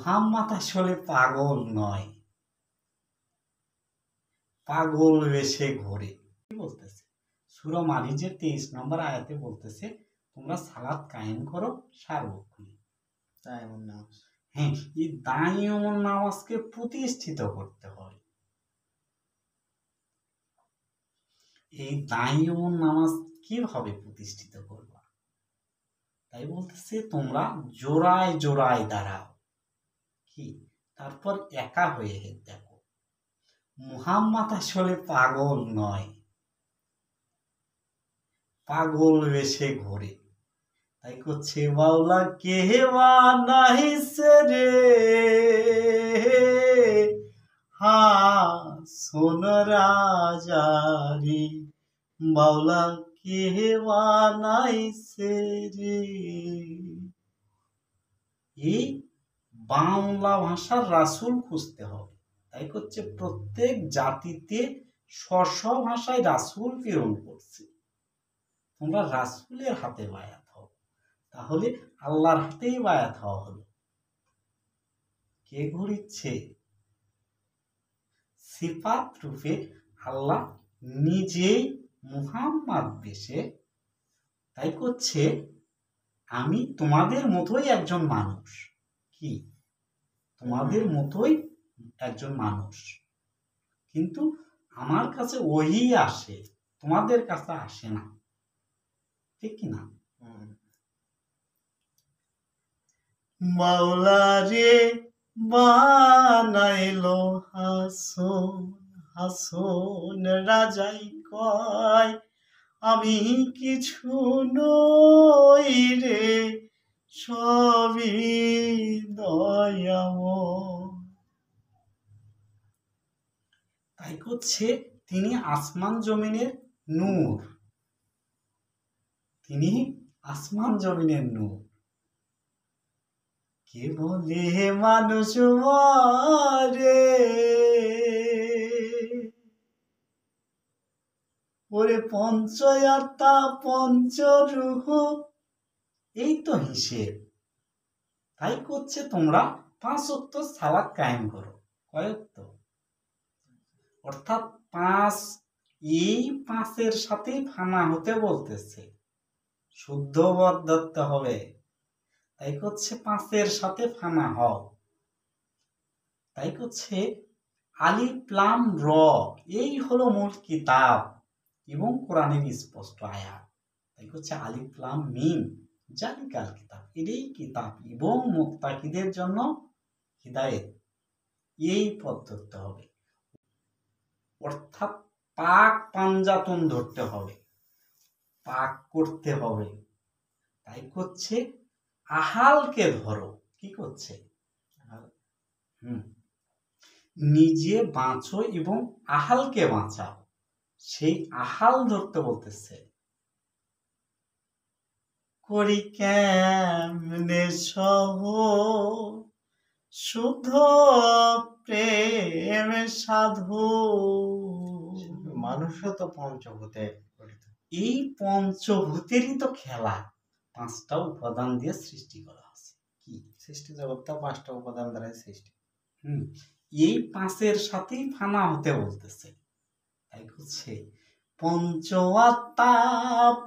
মুহাম্মদ আসলে পাগল নয়, পাগল বেশে ঘোরে। কি বলতেছে? সূরা মারিজের 23 নম্বর আয়াতে বলতেছে, তোমরা সালাত কায়েম করো সার্বক্ষণিক। হ্যাঁ, এই দাইয়ুমুন নামাজকে প্রতিষ্ঠিত করতে হয়। এই দাইয়ুমুন নামাজ কিভাবে প্রতিষ্ঠিত করবা? তাই বলতেছে তোমরা জোড়ায় জোড়ায় দাঁড়াও। কি? তারপর একা হয়ে দেখো, মুহাম্মদ আসলে পাগল নয়, পাগল বেশে ঘোরে। তাই করছে বাউলা কে বানাইছে রে হাসন রাজারি, বাউলা কে বানাইছে রে। এই বাংলা ভাষার রাসূল খুঁজতে হবে। তাই করছে প্রত্যেক জাতিতে স্ব ভাষায় রাসূল প্রেরণ করছে। তোমরা রাসূলের হাতে বায়াত হও, তাহলে আল্লাহর হাতেই বায়াত হওয়া হলো। কে ঘুরিচ্ছে? সিফাত রূপে আল্লাহ নিজেই মুহাম্মদ বেশে তাই করছে আমি তোমাদের মতোই একজন মানুষ। কি? তোমাদের মতোই একজন মানুষ, কিন্তু আমার কাছে ওহী আসে, তোমাদের কাছে আসে না। ঠিক কিনা? মাওলা রে বানাইলো হাসন, হাসন রাজাই কয় আমি কিছু নই রে, সবই দয়াময়। তাই করছে তিনি আসমান জমিনের নূর, তিনি আসমান জমিনের নূর। কে বলে মানুষ মরে, ওরে পঞ্চয়াত্মা পঞ্চরূহ, এই তো হিসেব। তাই করছে তোমরা 5 ওয়াক্ত সালাত কায়েম করো। কয় ওয়াক্ত? অর্থাৎ 5, এই 5-এর সাথেই ফানা হতে বলতেছে, শুদ্ধ বদ ধরতে হবে। তাই করছে 5-এর সাথে ফানা হও। তাই করছে আলিফ লাম র, এই হলো মূল কিতাব এবং কোরআনের স্পষ্ট আয়াত। তাই করছে আলিফ লাম মিম জালিকাল কিতাব, এটাই কিতাব এবং মুত্তাকিদের জন্য হিদায়েত। এই পথ ধরতে হবে, অর্থাৎ পাক পাঞ্জাতন ধরতে হবে, পাক করতে হবে। তাই করছে আহালকে ধরো। কি করছে? নিজে বাঁচো এবং আহালকে বাঁচাও, সেই আহাল ধরতে বলতেছে। করি কেমনে সহ শুদ্ধ প্রেম সাধু, মানুষও তো পঞ্চভূতে, এই পঞ্চভূতেরই তো খেলা। 5টা উপাদান দিয়ে সৃষ্টি করা আছে। কি? সৃষ্টি জগৎটা 5টা উপাদান দ্বারা সৃষ্টি। এই 5-এর সাথেই ফানা হতে বলতেছে। তাই হচ্ছে পঞ্চআত্মা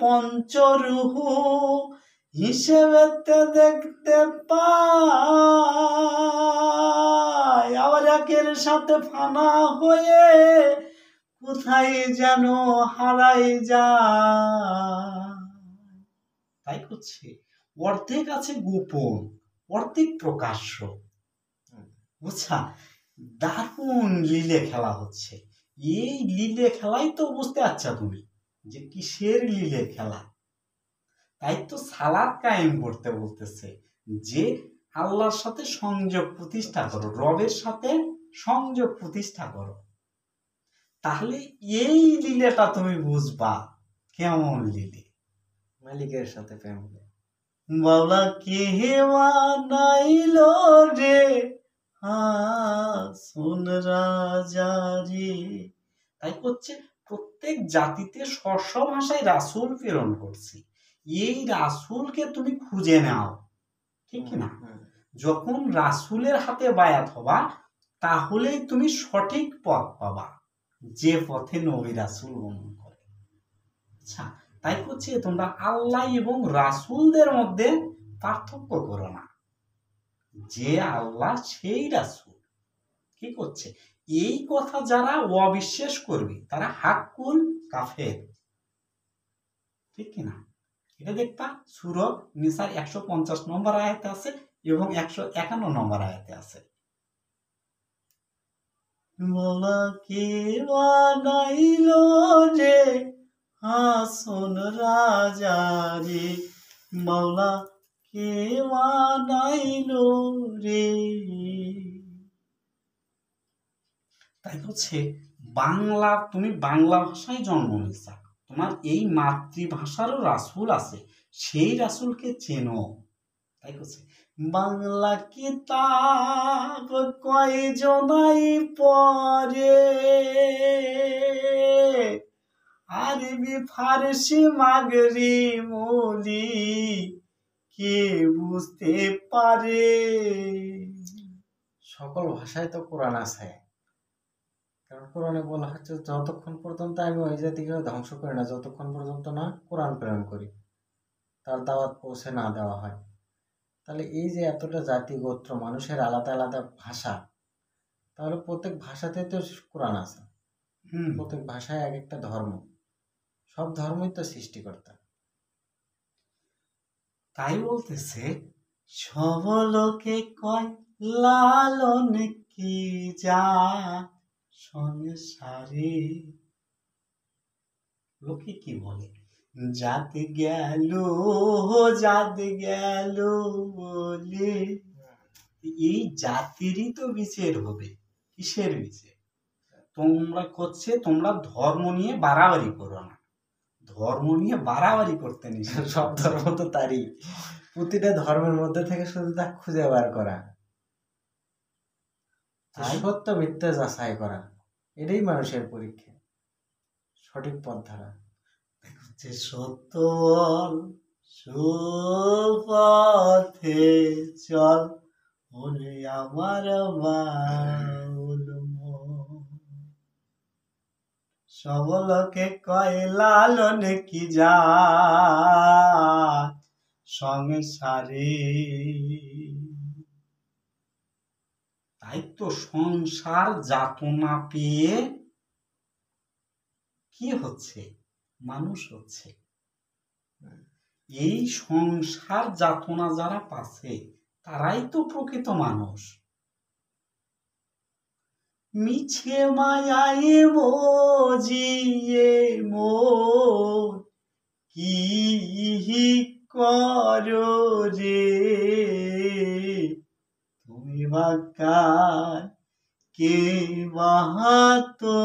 পঞ্চরূহ হিসেবেতে দেখতে পাই, আবার একের সাথে ফানা হয়ে কোথায় যেন হারাই যায়। তাই করছে অর্ধেক আছে গোপন, অর্ধেক প্রকাশ্য। বুঝছা? দারুণ লীলে খেলা হচ্ছে। এই লীলে খেলাই তো বুঝতে পারছো তুমি যে কিসের লীলে খেলা। তাই তো সালাত কায়েম করতে বলতেছে যে আল্লাহর সাথে সংযোগ প্রতিষ্ঠা করো, রবের সাথে সংযোগ প্রতিষ্ঠা করো। তাহলে এই লীলাটা তুমি বুঝবা কেমন লীলে। মালিকের সাথে প্রেম। বাউলা কে বানাইলো রে হাসন রাজারি। তাই করছে প্রত্যেক জাতিতে স্ব ভাষায় রাসূল প্রেরণ করছি, এই রাসূলকে তুমি খুঁজে নাও। ঠিক না? যখন রাসূলের হাতে বায়াত হবা তাহলেই তুমি সঠিক পথ পাবা, যে পথে নবী রাসূল গমন করে। আচ্ছা, তাই হচ্ছে তোমরা আল্লাহ এবং রাসূলদের মধ্যে পার্থক্য করো না, যে আল্লাহ সেই রাসূল। কি করছে, এই কথা যারা অবিশ্বাস করবে তারা হাক্কুল কাফের, ঠিক কিনা? এটা দেখবা সূরা নিসার 150 নম্বর আয়াতে আছে এবং 151 নম্বর আয়াতে আছে। মাওলা কে বানাইল রে হাসন রাজা রে, মাওলা কে বানাইল রে। তাই হচ্ছে বাংলা, তুমি বাংলা ভাষায় জন্ম নিয়েছ, তোমার এই মাতৃভাষারও রাসূল আছে, সেই রাসূলকে চেনো। তাই হচ্ছে বাংলা কিতাব কয়জনাই পড়ে, আরবি ফারসি মাগরি মলি কে বুঝতে পারে। সকল ভাষায় তো কোরআন আছে, কারণ কোরআনে বলা হচ্ছে যতক্ষণ পর্যন্ত আমি ওই জাতিকে ধ্বংস করি না, যতক্ষণ পর্যন্ত না কোরআন প্রেরণ করি, তার দাওয়াত পৌঁছে না দেওয়া হয়। তাহলে এই যে এতটা জাতি গোত্র মানুষের আলাদা আলাদা ভাষা, তাহলে প্রত্যেক ভাষাতে তো কোরআন আছে, প্রত্যেক ভাষায় এক একটা ধর্ম, সব ধর্মই তো সৃষ্টিকর্তা। তাই বলতেছে সব লোকে কয় লালন কি যা সংসারে। লোকে কি বলে, জাত গেল জাত গেল বলে। এই জাতিরই তো বিচার হবে, কিসের বিচার? তোমরা করছে, তোমরা ধর্ম নিয়ে বাড়াবাড়ি করো না, ধর্ম নিয়ে বাড়াবাড়ি করতে নিষেধ। সব ধর্ম তো তারই, প্রতিটা ধর্মের মধ্যে থেকে শুধু তা খুঁজে বার করা, সত্য মিথ্যা যাচাই করা, এটাই মানুষের পরীক্ষা, সঠিক পথ ধরা। হচ্ছে সত্য সুপথে চল ওরে আমার বাউল মন। সব লোকে কয় লালন কি যা সংসারে। তাই তো সংসার যাতনা পেয়ে কি হচ্ছে, মানুষ হচ্ছে। এই সংসার যাতনা যারা পাচ্ছে তারাই তো প্রকৃত মানুষ। মিছে মায়ায় মজিয়ে মন কি করো রে, তুমি বাকার কে বাহাতো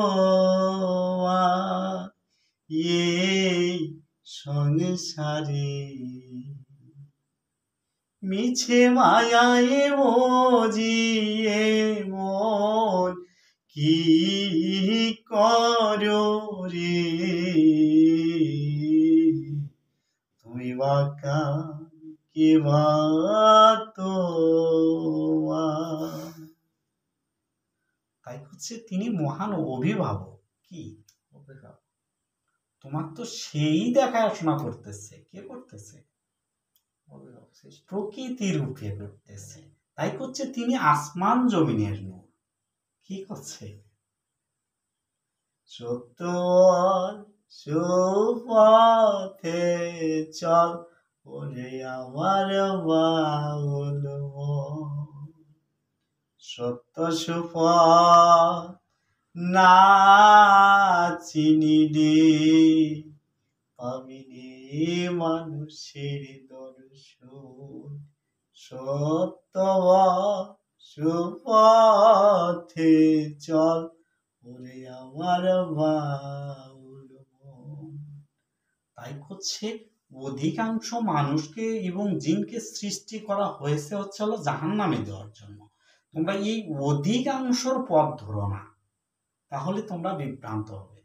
এই সংসারে। মিছে মায়ায় মজিয়ে মন কি করো রে, তুমি বাকা কে বাতো। তাই হচ্ছে তিনি মহান অভিভাবক। কি অভিভাবক? তোমার তো সেই দেখাশোনা করতেছে, কে করতেছে? প্রকৃতি রূপে করতেছে। তাই হচ্ছে তিনি আসমান জমিনের নূর। কি করছে, সত্য সুপথে চল ওরে আমার বাউল মন। সত্য সুপথ না চিনিলে পাবিনি মানুষের দর্শন। সত্য সুপথে চল ওরে আমার বাউল মন। তাই হচ্ছে অধিকাংশ মানুষকে এবং জিনকে সৃষ্টি করা হয়েছে হচ্ছে হলো জাহান্নামে দেওয়ার জন্য। তোমরা এই অধিকাংশর পথ ধরো না, তাহলে তোমরা বিভ্রান্ত হবে।